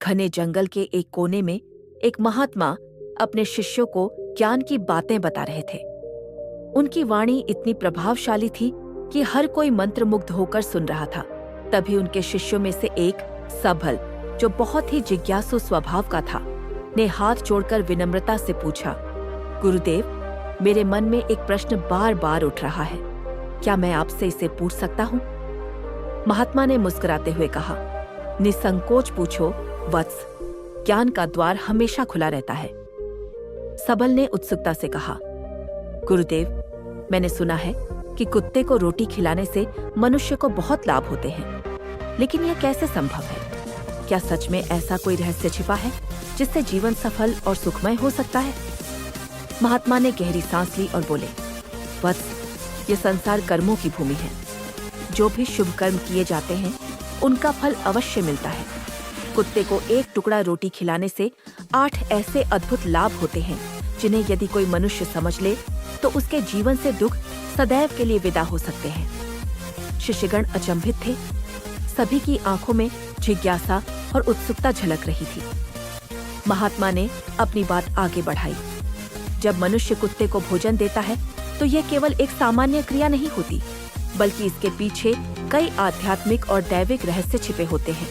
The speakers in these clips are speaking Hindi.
घने जंगल के एक कोने में एक महात्मा अपने शिष्यों को ज्ञान की बातें बता रहे थे। उनकी वाणी इतनी प्रभावशाली थी कि हर कोई मंत्रमुग्ध होकर सुन रहा था। तभी उनके शिष्यों में से एक सबल, जो बहुत ही जिज्ञासु स्वभाव का था, ने हाथ जोड़कर विनम्रता से पूछा, गुरुदेव, मेरे मन में एक प्रश्न बार बार उठ रहा है, क्या मैं आपसे इसे पूछ सकता हूँ? महात्मा ने मुस्कुराते हुए कहा, निसंकोच पूछो वत्स, ज्ञान का द्वार हमेशा खुला रहता है। सबल ने उत्सुकता से कहा, गुरुदेव, मैंने सुना है कि कुत्ते को रोटी खिलाने से मनुष्य को बहुत लाभ होते हैं, लेकिन यह कैसे संभव है? क्या सच में ऐसा कोई रहस्य छिपा है जिससे जीवन सफल और सुखमय हो सकता है? महात्मा ने गहरी सांस ली और बोले, वत्स, ये संसार कर्मों की भूमि है। जो भी शुभ कर्म किए जाते हैं उनका फल अवश्य मिलता है। कुत्ते को एक टुकड़ा रोटी खिलाने से 8 ऐसे अद्भुत लाभ होते हैं जिन्हें यदि कोई मनुष्य समझ ले तो उसके जीवन से दुख सदैव के लिए विदा हो सकते हैं। शिष्यगण अचंभित थे। सभी की आंखों में जिज्ञासा और उत्सुकता झलक रही थी। महात्मा ने अपनी बात आगे बढ़ाई। जब मनुष्य कुत्ते को भोजन देता है तो यह केवल एक सामान्य क्रिया नहीं होती, बल्कि इसके पीछे कई आध्यात्मिक और दैविक रहस्य छिपे होते हैं।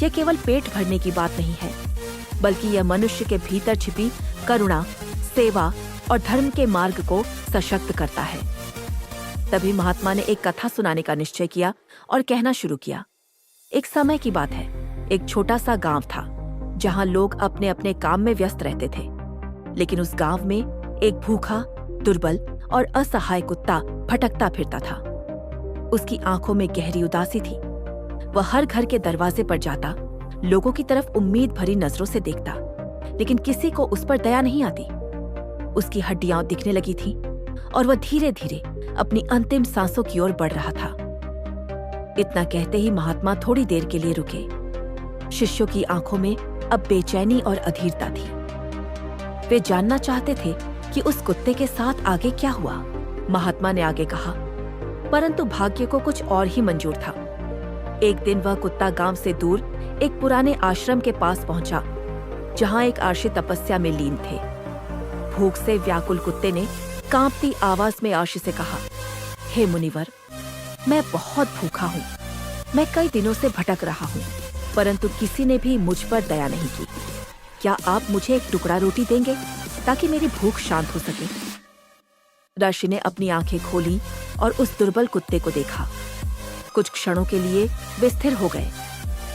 यह केवल पेट भरने की बात नहीं है, बल्कि यह मनुष्य के भीतर छिपी करुणा, सेवा और धर्म के मार्ग को सशक्त करता है। तभी महात्मा ने एक कथा सुनाने का निश्चय किया और कहना शुरू किया। एक समय की बात है, एक छोटा सा गांव था जहां लोग अपने अपने काम में व्यस्त रहते थे। लेकिन उस गांव में एक भूखा, दुर्बल और असहाय कुत्ता भटकता फिरता था। उसकी आंखों में गहरी उदासी थी। वह हर घर के दरवाजे पर जाता, लोगों की तरफ उम्मीद भरी नजरों से देखता, लेकिन किसी को उस पर दया नहीं आती। उसकी हड्डियां दिखने लगी थी और वह धीरे धीरे अपनी अंतिम सांसों की ओर बढ़ रहा था। इतना कहते ही महात्मा थोड़ी देर के लिए रुके। शिष्यों की आंखों में अब बेचैनी और अधीरता थी। वे जानना चाहते थे कि उस कुत्ते के साथ आगे क्या हुआ। महात्मा ने आगे कहा, परंतु भाग्य को कुछ और ही मंजूर था। एक दिन वह कुत्ता गांव से दूर एक पुराने आश्रम के पास पहुंचा, जहां एक आर्षि तपस्या में लीन थे। भूख से व्याकुल कुत्ते ने कांपती आवाज में आर्षि से कहा, हे मुनिवर, मैं बहुत भूखा हूँ। मैं कई दिनों से भटक रहा हूँ, परंतु किसी ने भी मुझ पर दया नहीं की। क्या आप मुझे एक टुकड़ा रोटी देंगे ताकि मेरी भूख शांत हो सके? ऋषि ने अपनी आंखें खोली और उस दुर्बल कुत्ते को देखा। कुछ क्षणों के लिए वे स्थिर हो गए,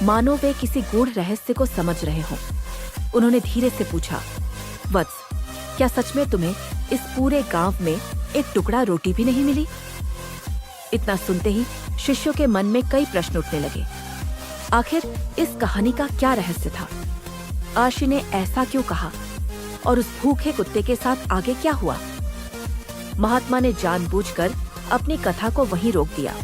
मानो वे किसी गूढ़ रहस्य को समझ रहे हों। उन्होंने धीरे से पूछा, वत्स, क्या सच में तुम्हें इस पूरे गांव में एक टुकड़ा रोटी भी नहीं मिली? इतना सुनते ही शिष्यों के मन में कई प्रश्न उठने लगे। आखिर इस कहानी का क्या रहस्य था? आर्षि ने ऐसा क्यों कहा और उस भूखे कुत्ते के साथ आगे क्या हुआ? महात्मा ने जानबूझकर अपनी कथा को वहीं रोक दिया,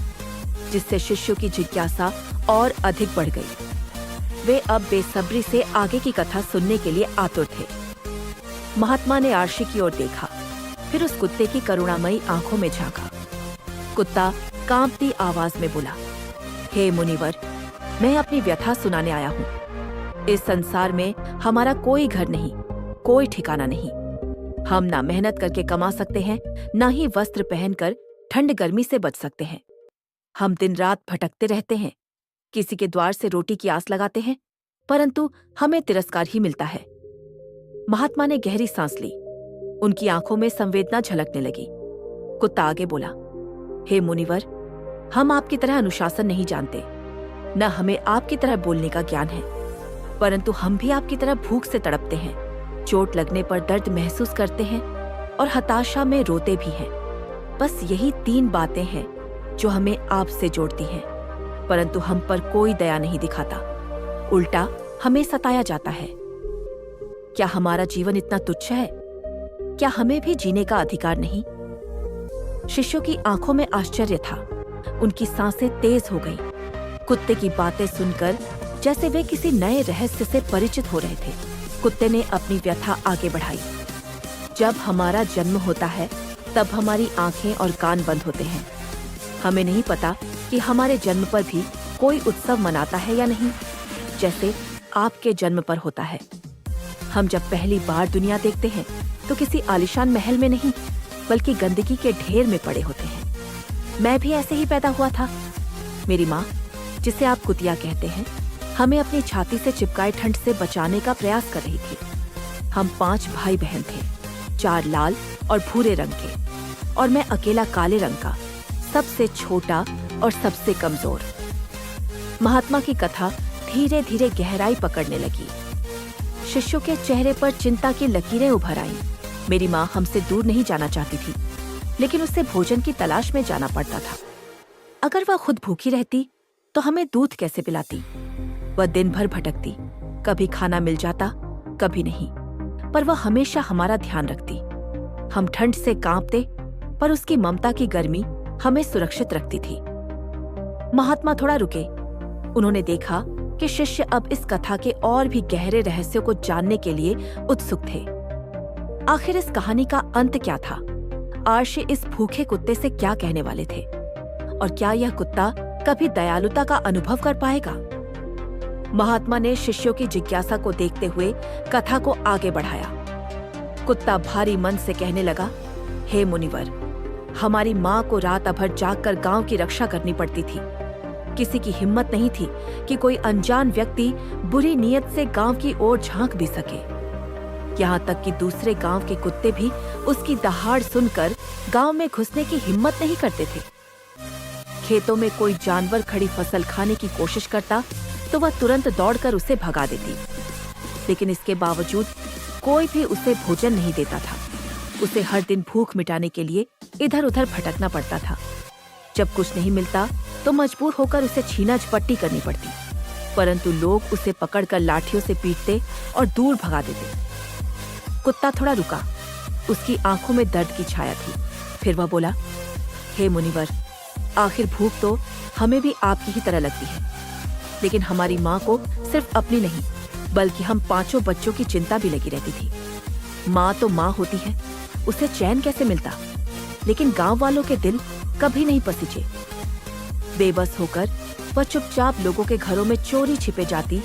जिससे शिष्यों की जिज्ञासा और अधिक बढ़ गई। वे अब बेसब्री से आगे की कथा सुनने के लिए आतुर थे। महात्मा ने आर्षि की ओर देखा, फिर उस कुत्ते की करुणामयी आंखों में झांका। कुत्ता कांपती आवाज में बोला, हे मुनिवर, मैं अपनी व्यथा सुनाने आया हूँ। इस संसार में हमारा कोई घर नहीं, कोई ठिकाना नहीं। हम ना मेहनत करके कमा सकते हैं, ना ही वस्त्र पहनकर ठंड गर्मी से बच सकते हैं। हम दिन रात भटकते रहते हैं, किसी के द्वार से रोटी की आस लगाते हैं, परंतु हमें तिरस्कार ही मिलता है। महात्मा ने गहरी सांस ली। उनकी आंखों में संवेदना झलकने लगी। कुत्ता आगे बोला, हे मुनिवर, हम आपकी तरह अनुशासन नहीं जानते, न हमें आपकी तरह बोलने का ज्ञान है, परंतु हम भी आपकी तरह भूख से तड़पते हैं, चोट लगने पर दर्द महसूस करते हैं और हताशा में रोते भी हैं। बस यही 3 बातें हैं जो हमें आपसे जोड़ती हैं, परंतु हम पर कोई दया नहीं दिखाता, उल्टा हमें सताया जाता है। क्या हमारा जीवन इतना तुच्छ है? क्या हमें भी जीने का अधिकार नहीं? शिष्यों की आंखों में आश्चर्य था। उनकी सांसें तेज हो गईं। कुत्ते की बातें सुनकर जैसे वे किसी नए रहस्य से परिचित हो रहे थे। कुत्ते ने अपनी व्यथा आगे बढ़ाई। जब हमारा जन्म होता है तब हमारी आंखें और कान बंद होते हैं। हमें नहीं पता कि हमारे जन्म पर भी कोई उत्सव मनाता है या नहीं। जैसे आपके जन्म पर होता है। हम जब पहली बार दुनिया देखते हैं तो किसी आलीशान महल में नहीं, बल्कि गंदगी के ढेर में पड़े होते हैं। मैं भी ऐसे ही पैदा हुआ था। मेरी माँ, जिसे आप कुतिया कहते हैं, हमें अपनी छाती से चिपकाए ठंड से बचाने का प्रयास कर रही थी। हम 5 भाई बहन थे, 4 लाल और भूरे रंग के, और मैं अकेला काले रंग का, सबसे छोटा और सबसे कमजोर। महात्मा की कथा धीरे धीरे गहराई पकड़ने लगी। शिष्यों के चेहरे पर चिंता की लकीरें उभर आईं। मेरी माँ हमसे दूर नहीं जाना चाहती थी, लेकिन उसे भोजन की तलाश में जाना पड़ता था। अगर वह खुद भूखी रहती तो हमें दूध कैसे पिलाती? वह दिन भर भटकती, कभी खाना मिल जाता, कभी नहीं, पर वह हमेशा हमारा ध्यान रखती। हम ठंड से कांपते, पर उसकी ममता की गर्मी हमें सुरक्षित रखती थी। महात्मा थोड़ा रुके। उन्होंने देखा कि शिष्य अब इस कथा के और भी गहरे रहस्यों को जानने के लिए उत्सुक थे। आखिर इस कहानी का अंत क्या था? आर्षि इस भूखे कुत्ते से क्या कहने वाले थे? और क्या यह कुत्ता कभी दयालुता का अनुभव कर पाएगा? महात्मा ने शिष्यों की जिज्ञासा को देखते हुए कथा को आगे बढ़ाया। कुत्ता भारी मन से कहने लगा, हे मुनिवर, हमारी माँ को रात भर जागकर गांव की रक्षा करनी पड़ती थी। किसी की हिम्मत नहीं थी कि कोई अनजान व्यक्ति बुरी नीयत से गांव की ओर झांक भी सके। यहाँ तक कि दूसरे गांव के कुत्ते भी उसकी दहाड़ सुनकर गांव में घुसने की हिम्मत नहीं करते थे। खेतों में कोई जानवर खड़ी फसल खाने की कोशिश करता तो वह तुरंत दौड़कर उसे भगा देती, लेकिन इसके बावजूद कोई भी उसे भोजन नहीं देता था। उसे हर दिन भूख मिटाने के लिए इधर उधर भटकना पड़ता था। जब कुछ नहीं मिलता तो मजबूर होकर उसे छीना झपट्टी करनी पड़ती, परंतु लोग उसे पकड़कर लाठियों से पीटते और दूर भगा देते। कुत्ता थोड़ा रुका। उसकी आंखों में दर्द की छाया थी। फिर वह बोला, हे मुनिवर, आखिर भूख तो हमें भी आपकी ही तरह लगती है, लेकिन हमारी माँ को सिर्फ अपनी नहीं, बल्कि हम 5 बच्चों की चिंता भी लगी रहती थी। माँ तो माँ होती है, उसे चैन कैसे मिलता? लेकिन गांव वालों के दिल कभी नहीं पसीजे। बेबस होकर वह चुपचाप लोगों के घरों में चोरी छिपे जाती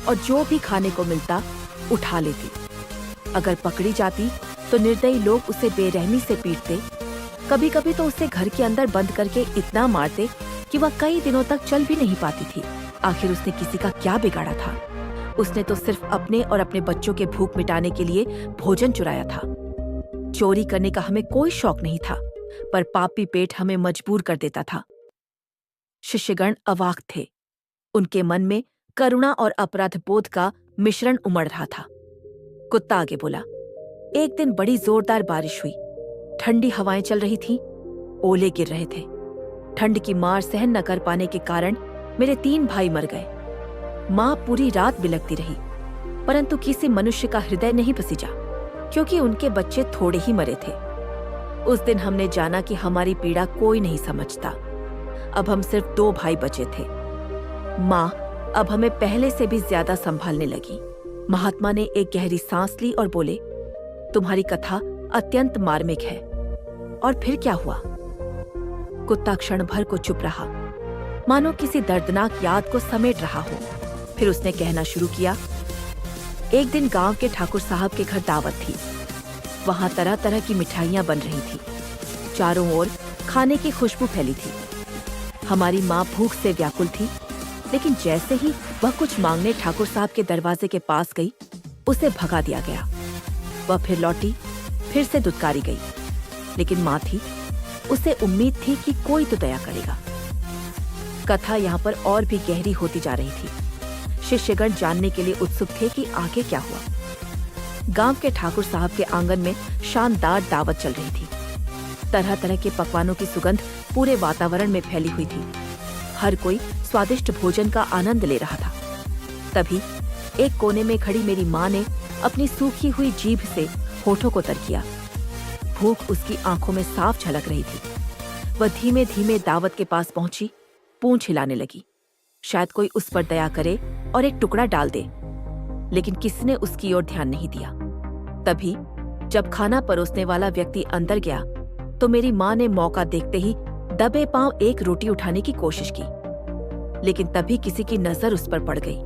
और जो भी खाने को मिलता उठा लेती। अगर पकड़ी जाती तो निर्दयी लोग उसे बेरहमी से पीटते। कभी कभी तो उसे घर के अंदर बंद करके इतना मारते कि वह कई दिनों तक चल भी नहीं पाती थी। आखिर उसने किसी का क्या बिगाड़ा था? उसने तो सिर्फ अपने और अपने बच्चों के भूख मिटाने के लिए भोजन चुराया था। चोरी करने का हमें कोई शौक नहीं था, पर पापी पेट हमें मजबूर कर देता था। शिष्यगण अवाक थे। उनके मन में करुणा और अपराध बोध का मिश्रण उमड़ रहा था। कुत्ता आगे बोला, एक दिन बड़ी जोरदार बारिश हुई। ठंडी हवाएं चल रही थीं, ओले गिर रहे थे। ठंड की मार सहन न कर पाने के कारण मेरे 3 भाई मर गए। माँ पूरी रात बिलखती रही, परंतु किसी मनुष्य का हृदय नहीं पसीजा, क्योंकि उनके बच्चे थोड़े ही मरे थे। उस दिन हमने जाना कि हमारी पीड़ा कोई नहीं समझता। अब हम सिर्फ 2 भाई बचे थे। माँ अब हमें पहले से भी ज्यादा संभालने लगी। महात्मा ने एक गहरी सांस ली और बोले, तुम्हारी कथा अत्यंत मार्मिक है। और फिर क्या हुआ? कुत्ता क्षण भर को चुप रहा, मानो किसी दर्दनाक याद को समेट रहा हो। फिर उसने कहना शुरू किया, एक दिन गांव के ठाकुर साहब के घर दावत थी। वहां तरह तरह की मिठाइयां बन रही थी। चारों ओर खाने की खुशबू फैली थी। हमारी माँ भूख से व्याकुल थी, लेकिन जैसे ही वह कुछ मांगने ठाकुर साहब के दरवाजे के पास गई, उसे भगा दिया गया। वह फिर लौटी, फिर से दुत्कारी गई, लेकिन माँ थी, उसे उम्मीद थी कि कोई तो दया करेगा। कथा यहाँ पर और भी गहरी होती जा रही थी। शिष्यगण जानने के लिए उत्सुक थे कि आगे क्या हुआ। गांव के ठाकुर साहब के आंगन में शानदार दावत चल रही थी। तरह तरह के पकवानों की सुगंध पूरे वातावरण में फैली हुई थी। हर कोई स्वादिष्ट भोजन का आनंद ले रहा था। तभी एक कोने में खड़ी मेरी माँ ने अपनी सूखी हुई जीभ से होठों को तर किया। भूख उसकी आंखों में साफ झलक रही थी। वह धीमे धीमे दावत के पास पहुंची, पूंछ हिलाने लगी, शायद कोई उस पर दया करे और एक टुकड़ा डाल दे, लेकिन किसी ने उसकी ओर ध्यान नहीं दिया। तभी जब खाना परोसने वाला व्यक्ति अंदर गया तो मेरी माँ ने मौका देखते ही दबे पांव एक रोटी उठाने की कोशिश की, लेकिन तभी किसी की नजर उस पर पड़ गई।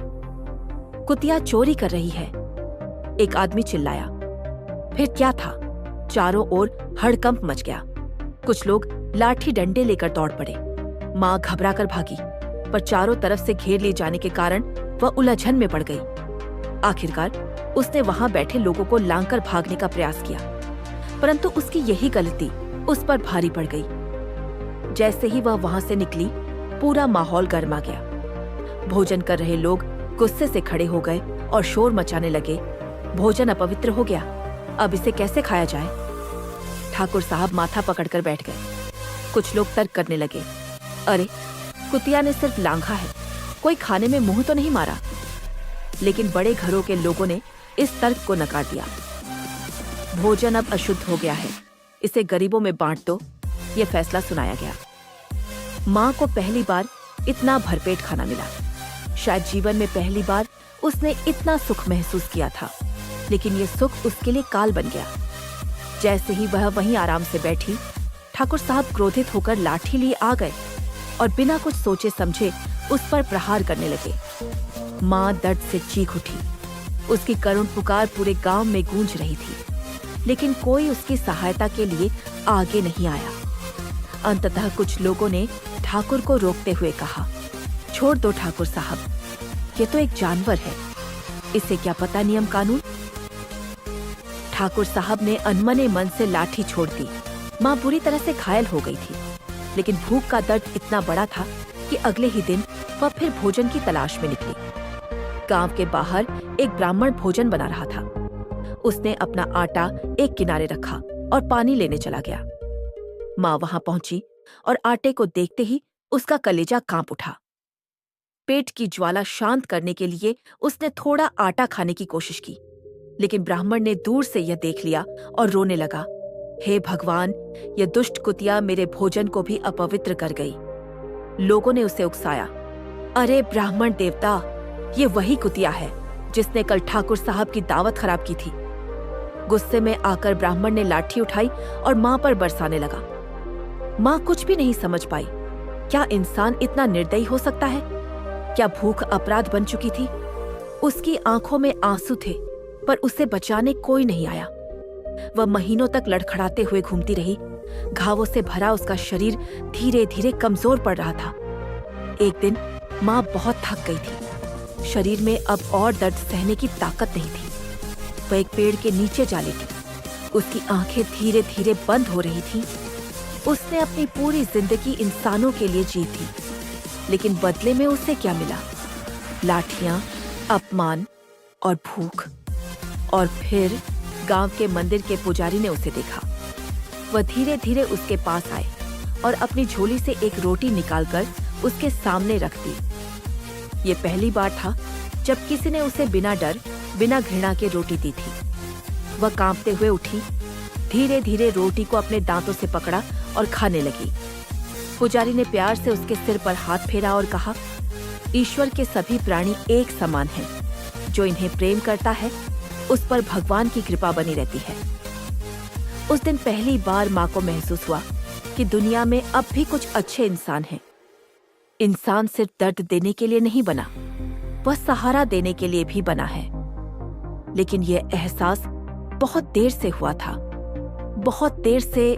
कुतिया चोरी कर रही है। एक आदमी चिल्लाया। फिर क्या था, चारों ओर हड़कंप मच गया। कुछ लोग लाठी डंडे लेकर दौड़ पड़े। माँ घबरा कर भागी, पर चारों तरफ से घेर लिए जाने के कारण वह उलझन में पड़ गई। आखिरकार उसने वहां बैठे लोगों को लांघकर भागने का प्रयास किया, परंतु उसकी यही गलती उस पर भारी पड़ गई। जैसे ही वह वहां से निकली, पूरा माहौल गर्मा गया। भोजन कर रहे लोग गुस्से से खड़े हो गए और शोर मचाने लगे। भोजन अपवित्र हो गया, अब इसे कैसे खाया जाए? ठाकुर साहब माथा पकड़कर बैठ गए। कुछ लोग तर्क करने लगे, अरे कुतिया ने सिर्फ लांघा है, कोई खाने में मुंह तो नहीं मारा। लेकिन बड़े घरों के लोगों ने इस तर्क को नकार दिया। भोजन अब अशुद्ध हो गया है, इसे गरीबों में बांट दो, ये फैसला सुनाया गया। माँ को पहली बार इतना भरपेट खाना मिला। शायद जीवन में पहली बार उसने इतना सुख महसूस किया था, लेकिन ये सुख उसके लिए काल बन गया। जैसे ही वह वहीं आराम से बैठी, ठाकुर साहब क्रोधित होकर लाठी लिए आ गए और बिना कुछ सोचे समझे उस पर प्रहार करने लगे। माँ दर्द से चीख उठी। उसकी करुण पुकार पूरे गांव में गूंज रही थी, लेकिन कोई उसकी सहायता के लिए आगे नहीं आया। अंततः कुछ लोगों ने ठाकुर को रोकते हुए कहा, छोड़ दो ठाकुर साहब, ये तो एक जानवर है, इसे क्या पता नियम कानून। ठाकुर साहब ने अनमने मन से लाठी छोड़ दी। माँ बुरी तरह से घायल हो गई थी, लेकिन भूख का दर्द इतना बड़ा था कि अगले ही दिन वह फिर भोजन की तलाश में निकली। गांव के बाहर एक ब्राह्मण भोजन बना रहा था। उसने अपना आटा एक किनारे रखा और पानी लेने चला गया। माँ वहां पहुंची और आटे को देखते ही उसका कलेजा कांप उठा। पेट की ज्वाला शांत करने के लिए उसने थोड़ा आटा खाने की कोशिश की, लेकिन ब्राह्मण ने दूर से यह देख लिया और रोने लगा, हे भगवान, यह दुष्ट कुतिया मेरे भोजन को भी अपवित्र कर गई। लोगों ने उसे उकसाया, अरे ब्राह्मण देवता, ये वही कुतिया है जिसने कल ठाकुर साहब की दावत खराब की थी। गुस्से में आकर ब्राह्मण ने लाठी उठाई और माँ पर बरसाने लगा। माँ कुछ भी नहीं समझ पाई। क्या इंसान इतना निर्दयी हो सकता है? क्या भूख अपराध बन चुकी थी? उसकी आंखों में आंसू थे, पर उसे बचाने कोई नहीं आया। वह महीनों तक लड़खड़ाते हुए घूमती रही। घावों से भरा उसका शरीर धीरे धीरे कमजोर पड़ रहा था। एक दिन माँ बहुत थक गई थी। शरीर में अब और दर्द सहने की ताकत नहीं थी। वह एक पेड़ के नीचे जा लेटी। उसकी आंखें धीरे धीरे बंद हो रही थीं। उसने अपनी पूरी जिंदगी इंसानों के लिए जी थी, लेकिन बदले में उसे क्या मिला? लाठियां, अपमान और भूख। और फिर गांव के मंदिर के पुजारी ने उसे देखा। वह धीरे धीरे उसके पास आए और अपनी झोली से एक रोटी निकालकर उसके सामने रख दी। ये पहली बार था जब किसी ने उसे बिना डर, बिना घृणा के रोटी दी थी। वह कांपते हुए उठी, धीरे धीरे रोटी को अपने दांतों से पकड़ा और खाने लगी। पुजारी ने प्यार से उसके सिर पर हाथ फेरा और कहा, ईश्वर के सभी प्राणी एक समान हैं। जो इन्हें प्रेम करता है, उस पर भगवान की कृपा बनी रहती है। उस दिन पहली बार माँ को महसूस हुआ कि दुनिया में अब भी कुछ अच्छे इंसान हैं। इंसान सिर्फ दर्द देने के लिए नहीं बना, वह सहारा देने के लिए भी बना है। लेकिन यह एहसास बहुत देर से हुआ था, बहुत देर से